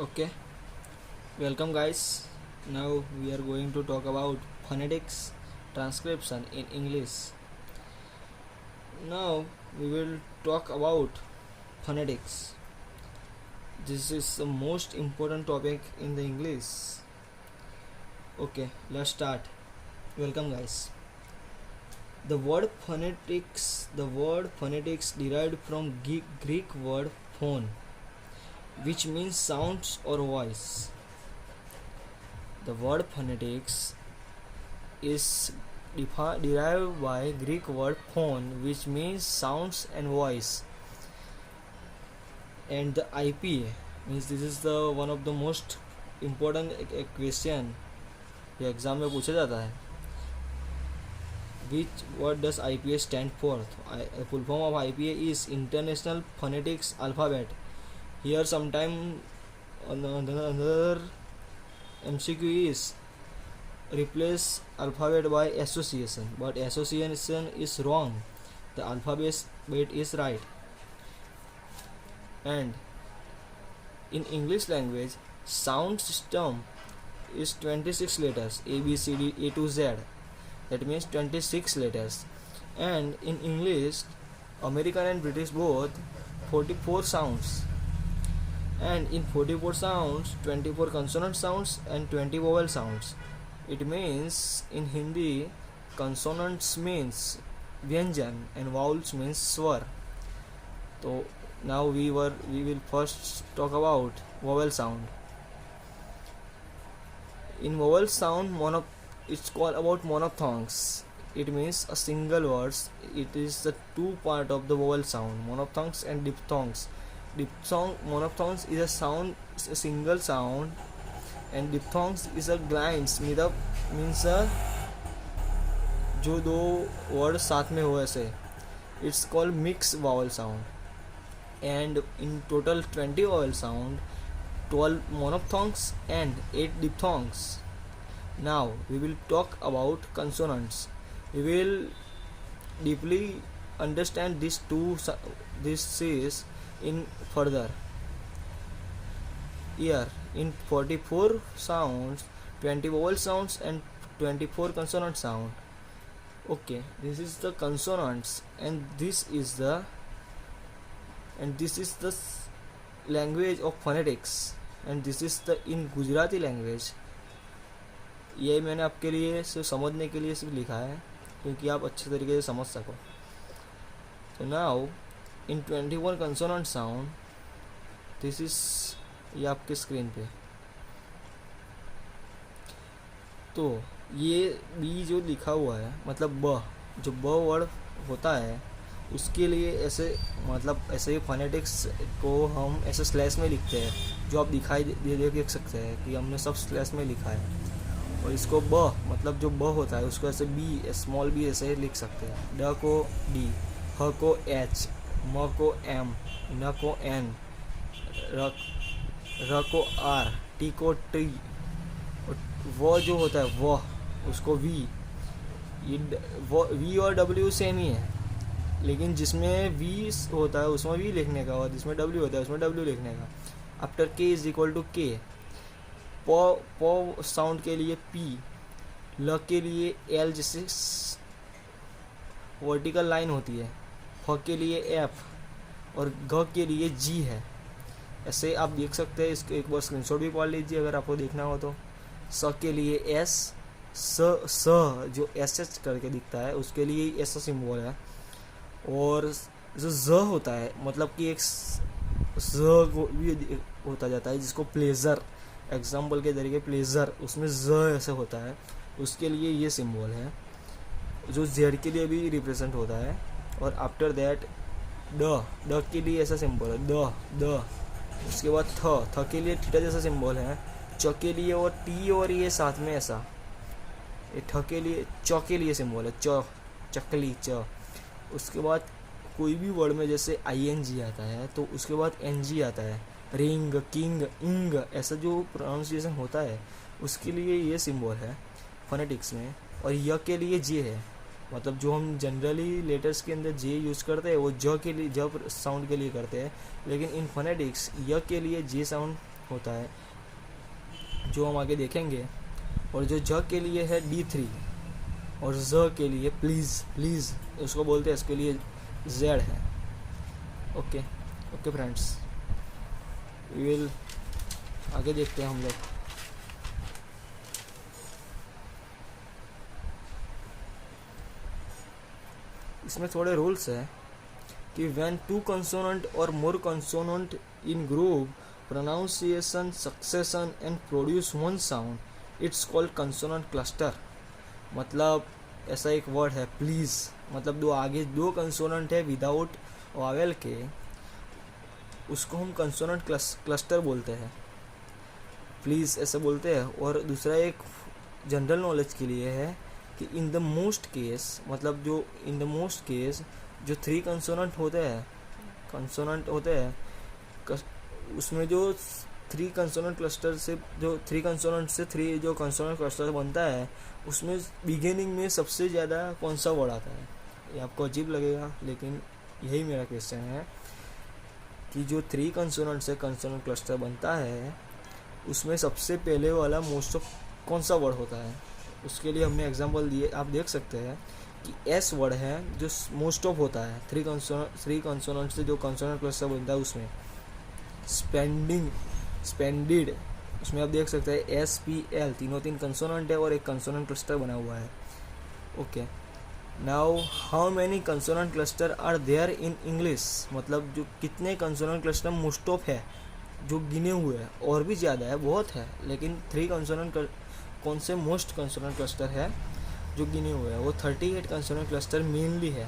Okay, welcome guys. Now we are going to talk about phonetics transcription in English. Now we will talk about phonetics. This is the most important topic in the English. Okay, let's start. Welcome guys. The word phonetics derived from Greek word phone, which means sounds or voice. The word phonetics is derived by Greek word phone, which means sounds and voice. And the IPA means this is the one of the most important question ये exam में पूछा जाता है. What does IPA stand for? Full form of IPA is International Phonetics Alphabet. Here sometime another MCQ is replace alphabet by association, but association is wrong. The alphabet is right. And in English language, sound system is 26 letters, A B C D A to Z. That means 26 letters. And in English, American and British both, 44 sounds. And in 44 sounds, 24 consonant sounds and 20 vowel sounds. It means in Hindi, consonants means vyanjan and vowels means swar. So now we will first talk about vowel sound. In vowel sound, it's called about monophthongs. It means a single words. It is the two part of the vowel sound, monophthongs and diphthongs. Monophthongs is a single sound, and diphthongs is a grinds means जो दो word साथ में हो ऐसे. It's called mixed vowel sound. And in total 20 vowel sound, 12 monophthongs and 8 diphthongs. Now we will talk about consonants. We will deeply understand this is in further. Here in 44 sounds, 20 vowel sounds and 24 consonant sound. Okay, this is the consonants, and this is the language of phonetics, and this is the in Gujarati language. ये मैंने आपके लिए सिर्फ समझने के लिए सिर्फ लिखा है, क्योंकि आप अच्छे तरीके से समझ सको. So now in 21 consonant sound, this is ये आपके स्क्रीन पे. तो ये बी जो लिखा हुआ है, मतलब ब, जो ब वर्ड होता है उसके लिए ऐसे, मतलब ऐसे ही फोनेटिक्स को हम ऐसे स्लैश में लिखते हैं, जो आप दिखाई देख सकते हैं कि हमने सब स्लैश में लिखा है. और इसको ब, मतलब जो ब होता है उसको ऐसे बी, स्मॉल बी ऐसे लिख सकते हैं. ड को डी, ह को एच, म को एम, न को एन, र को आर, टी को टी, वो जो होता है वह, उसको वी. ये वी और डब्ल्यू सेम ही है, लेकिन जिसमें वी होता है उसमें वी लिखने का, और जिसमें डब्ल्यू होता है उसमें डब्ल्यू लिखने का. आफ्टर के इज इक्वल टू के. प साउंड के लिए पी, ल के लिए एल जैसे वर्टिकल लाइन होती है, फ के लिए एफ, और घ के लिए जी है. ऐसे आप देख सकते हैं. इसको एक बार स्क्रीनशॉट भी पढ़ लीजिए अगर आपको देखना हो तो. स के लिए एस, स जो एस एच करके दिखता है उसके लिए ऐसा सिंबल है. और जो ज होता है, मतलब कि एक ज भी होता जाता है जिसको प्लेजर, एग्जाम्पल के तरीके प्लेजर, उसमें ज ऐसे होता है, उसके लिए ये सिंबल है. जो जेड के लिए भी रिप्रेजेंट होता है. और आफ्टर दैट ड के लिए ऐसा सिंबल है, द. उसके बाद थ के लिए थीटा जैसा सिंबल है. च के लिए और टी और ये साथ में ऐसा. ये ठ के लिए, च के लिए सिंबल है, च, चकली, च. उसके बाद कोई भी वर्ड में जैसे ING आता है तो उसके बाद NG आता है. रिंग, किंग, इंग, ऐसा जो प्रोनाउंसिएशन होता है उसके लिए ये सिंबल है फोनेटिक्स में. और य के लिए जे है, मतलब जो हम जनरली लेटर्स के अंदर जे यूज़ करते हैं वो ज के लिए, ज साउंड के लिए करते हैं. लेकिन इन फोनेटिक्स य के लिए जे साउंड होता है, जो हम आगे देखेंगे। और जो ज के लिए है D3 और ज के लिए प्लीज़ उसको बोलते हैं, इसके लिए Z है। ओके ओके फ्रेंड्स, विल आगे देखते हैं हम लोग। इसमें थोड़े रूल्स है कि when two consonant or more consonant in group pronunciation succession and produce one sound, it's called consonant cluster। मतलब ऐसा एक वर्ड है प्लीज़, मतलब दो आगे दो कंसोनेंट है विदाउट वावेल के, उसको हम कंसोनेंट क्लस्टर बोलते हैं, प्लीज़ ऐसे बोलते हैं। और दूसरा एक जनरल नॉलेज के लिए है कि इन द मोस्ट केस, मतलब जो इन द मोस्ट केस जो 3 कंसोनेंट होते हैं उसमें जो 3 कंसोनेंट क्लस्टर से जो 3 कंसोनेंट से 3 जो कंसोनेंट क्लस्टर बनता है, उसमें बिगिनिंग में सबसे ज़्यादा कौन सा वर्ड आता है। ये आपको अजीब लगेगा, लेकिन यही मेरा क्वेश्चन है कि जो 3 कंसोनेंट से कंसोनेंट क्लस्टर बनता है, उसमें सबसे पहले वाला मोस्ट ऑफ कौन सा वर्ड होता है। उसके लिए हमने एग्जांपल दिए, आप देख सकते हैं कि एस वर्ड है जो मोस्ट ऑफ होता है 3 कंसोनेंट से जो कंसोनेंट क्लस्टर बनता है उसमें। स्पेंडिड, उसमें आप देख सकते हैं SPL, तीन कंसोनेंट है और एक कंसोनेंट क्लस्टर बना हुआ है। Okay, now how many consonant cluster are there in English, मतलब जो कितने कंसोनेंट क्लस्टर मोस्ट ऑफ है जो गिने हुए हैं, और भी ज़्यादा है, बहुत है, लेकिन 3 कंसोनेंट कौन से मोस्ट कंसोनेंट क्लस्टर है जो गिने हुए हैं, वो 38 कंसोनेंट क्लस्टर मेनली है।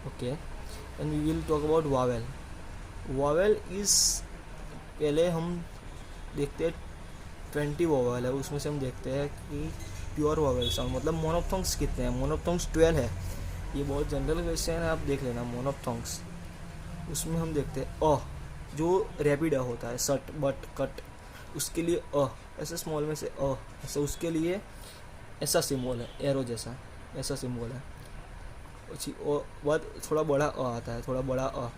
Okay, and we will talk about vowel. Vowel is, पहले हम देखते हैं 20 वावेल है, उसमें से हम देखते हैं कि प्योर वावेल साउंड मतलब मोनोफ्थोंग्स कितने हैं। मोनोफ्थोंग्स 12 है, ये बहुत जनरल क्वेश्चन है, आप देख लेना। मोनोफ्थोंग्स उसमें हम देखते हैं जो रैपिड होता है, सट बट कट, उसके लिए ऐसे स्मॉल में से ऐसे, उसके लिए ऐसा सिंबल है, एरो जैसा ऐसा सिंबल है। अच्छी बाद थोड़ा बड़ा आता है, थोड़ा बड़ा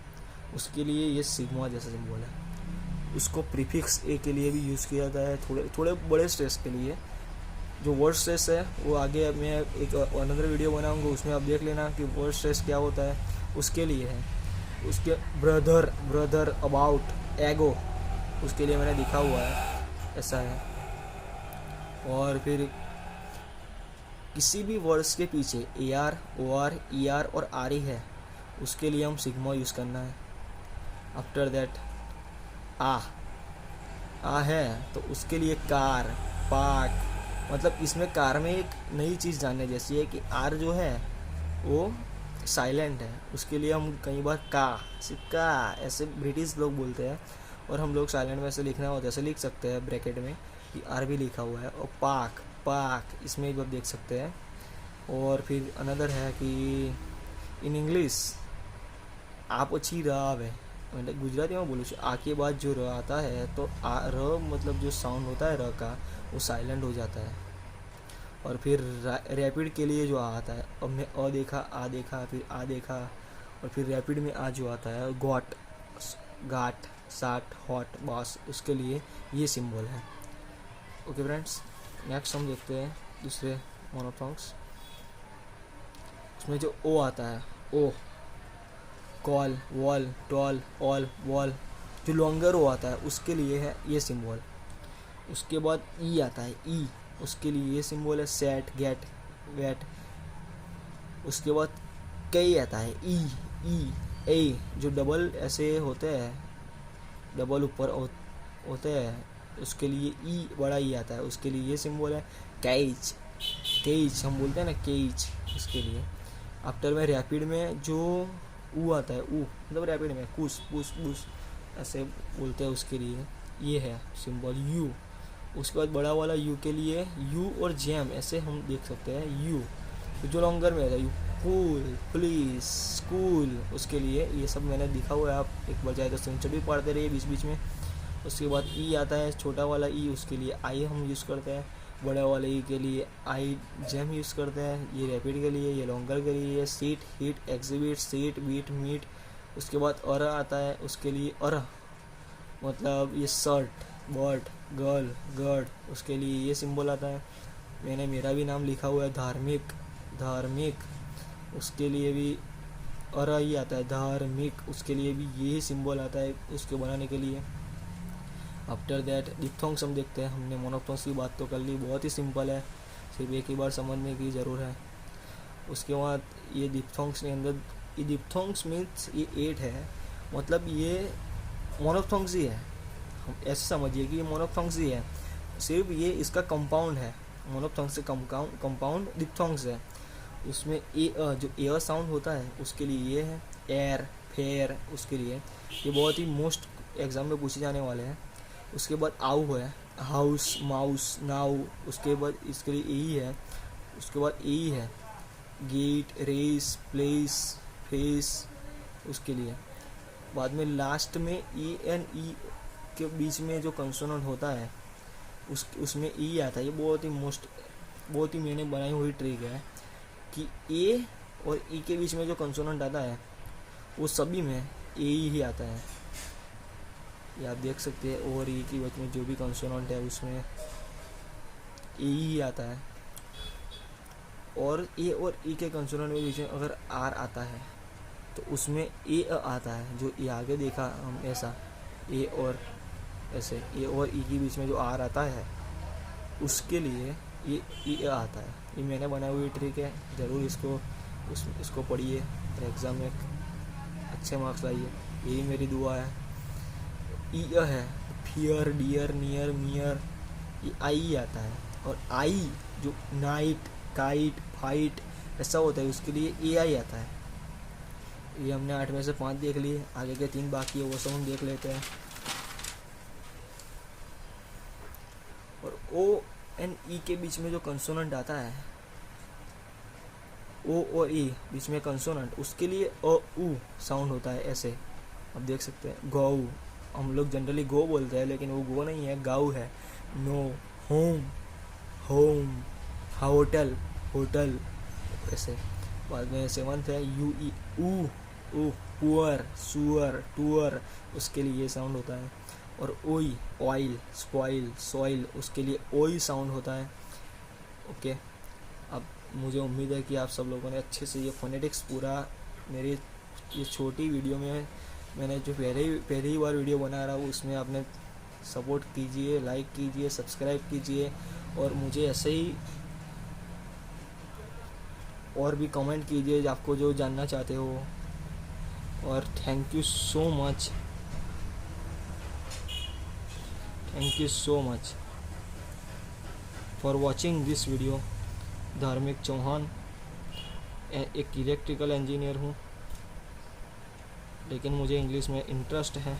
उसके लिए ये सिग्मा जैसा सिंबल है। उसको प्रीफिक्स ए के लिए भी यूज़ किया जाता है, थोड़े बड़े स्ट्रेस के लिए। जो वर्ड स्ट्रेस है वो आगे मैं एक अनदर वीडियो बनाऊंगा, उसमें आप देख लेना कि वर्ड स्ट्रेस क्या होता है, उसके लिए है। उसके ब्रदर अबाउट एगो, उसके लिए मैंने लिखा हुआ है, ऐसा है। और फिर किसी भी वर्ड्स के पीछे AR, OR, ER और RE है, उसके लिए हम सिग्मा यूज़ करना है। आफ्टर दैट आ है तो उसके लिए कार, पार्क, मतलब इसमें कार में एक नई चीज़ जानने जैसी है कि R जो है वो साइलेंट है, उसके लिए हम कई बार सिक्का ऐसे ब्रिटिश लोग बोलते हैं, और हम लोग साइलेंट में ऐसे लिखना होता है, ऐसे लिख सकते हैं ब्रैकेट में कि R भी लिखा हुआ है। और पार्क इसमें भी आप देख सकते हैं। और फिर अनदर है कि इन इंग्लिश आप अच्छी राव है, मतलब गुजराती में बोलूँ आ के बाद जो र आता है तो र मतलब जो साउंड होता है र का वो साइलेंट हो जाता है। और फिर रैपिड के लिए जो आता है, अब मैं आ देखा फिर आ देखा, और फिर रैपिड में आ जो आता है गाट, साट, हॉट, बॉस, उसके लिए ये सिंबल है। ओके फ्रेंड्स, नेक्स्ट हम देखते हैं दूसरे मोनोफोन्स। उसमें जो ओ आता है, O, call, wall, tall, all, wall, जो लॉन्गर ओ आता है उसके लिए है ये सिंबल। उसके बाद ई आता है, ई, उसके लिए ये सिंबल है, सेट, गेट, वेट। उसके बाद कई आता है, ई, ए, जो डबल ऐसे होते हैं, डबल ऊपर होते हैं, उसके लिए ई, बड़ा ई आता है, उसके लिए ये सिंबल है। केज हम बोलते हैं ना, केज, उसके लिए। आफ्टर में रैपिड में जो ऊ आता है, ऊ मतलब रैपिड में कुस, पुस, बुस ऐसे बोलते हैं, उसके लिए ये है सिंबल यू। उसके बाद बड़ा वाला यू के लिए यू और जैम ऐसे हम देख सकते हैं, यू जो लॉन्गर में आता है, यू, कूल, पुलिस, स्कूल, उसके लिए ये सब मैंने लिखा हुआ है, आप एक बार चाहे तो सेंचर भी पढ़ते रहिए बीच में। उसके बाद ई आता है, छोटा वाला ई, उसके लिए आई हम यूज़ करते हैं। बड़ा वाले ई के लिए आई जैम यूज़ करते हैं, ये रैपिड के लिए, ये लॉन्गर के लिए, seat, hit, exhibit, seat, beat, meat. उसके बाद और आता है, उसके लिए और मतलब ये शर्ट, बट, गर्ल, गर्ड, उसके लिए ये सिंबल आता है। मैंने मेरा भी नाम लिखा हुआ है धार्मिक, धार्मिक, उसके लिए भी ही आता है धार्मिक, उसके लिए भी यही सिंबल आता है उसके बनाने के लिए। आफ्टर दैट डिप्थोंग्स हम देखते हैं। हमने मोनोफ्थोंग्स की बात तो कर ली, बहुत ही सिंपल है, सिर्फ एक ही बार समझने की ज़रूर है। उसके बाद ये डिप्थोंग्स के अंदर, ये डिप्थोंग्स मीन्स ये 8 है, मतलब ये मोनोफ्थोंग्स ही है। हम ऐसे समझिए कि ये मोनोफ्थोंग्स ही है, सिर्फ ये इसका कंपाउंड है। मोनोफ्थोंग्स से कंपाउंड डिप्थोंग्स है। उसमें जो एयर साउंड होता है उसके लिए ये है, एयर, फेयर, उसके लिए ये बहुत ही मोस्ट एग्जाम में पूछे जाने वाले हैं। उसके बाद आउ है, हाउस, माउस, नाउ, उसके बाद इसके लिए ई है। उसके बाद ई है, गेट, रेस, प्लेस, फेस, उसके लिए। बाद में लास्ट में ई एन ई के बीच में जो कंसोनेंट होता है उसमें ई आता है। ये बहुत ही मैंने बनाई हुई ट्रिक है कि ए और ई के बीच में जो कंसोनेंट आता है वो सभी में ए ही आता है। ये आप देख सकते हैं, और ई के बीच में जो भी कंसोनेंट है उसमें ए ही आता है। और ए और ई के कंसोनेंट के बीच में अगर आर आता है तो उसमें ए आता है, जो ये आगे देखा हम ऐसा, ए और ऐसे, ए और ई के बीच में जो आर आता है उसके लिए ये ई आता है। ये मैंने बनाई हुई ट्रिक है, ज़रूर इसको पढ़िए और एग्ज़ाम में अच्छे मार्क्स लाइए, यही मेरी दुआ है। ई है, फियर, डियर, नियर, मियर, ये आई आता है। और आई जो नाइट, काइट, फाइट ऐसा होता है उसके लिए ए आई आता है। ये हमने 8 में से 5 देख लिए, आगे के 3 बाकी है वो सब हम देख लेते हैं। और ओ एंड ई के बीच में जो कंसोनेंट आता है, ओ और ई बीच में कंसोनेंट, उसके लिए अ उ साउंड होता है ऐसे, आप देख सकते हैं। गौ, हम लोग जनरली गो बोलते हैं लेकिन वो गो नहीं है, गाउ है। No, home, home, hotel, hotel, ऐसे। बाद में 7th है यू ई, ऊ, पुअर, सुअर, टूअर, उसके लिए ये साउंड होता है। और ओई, ऑयल, स्पॉइल, सॉइल, उसके लिए ओई साउंड होता है। ओके, अब मुझे उम्मीद है कि आप सब लोगों ने अच्छे से ये फोनेटिक्स पूरा मेरी ये छोटी वीडियो में, मैंने जो पहली ही बार वीडियो बना रहा हूँ उसमें आपने सपोर्ट कीजिए, लाइक कीजिए, सब्सक्राइब कीजिए, और मुझे ऐसे ही और भी कमेंट कीजिए आपको जो जानना चाहते हो। और thank you so much, thank you so much for watching this video. धार्मिक चौहान, एक इलेक्ट्रिकल इंजीनियर हूँ, लेकिन मुझे इंग्लिश में इंटरेस्ट है।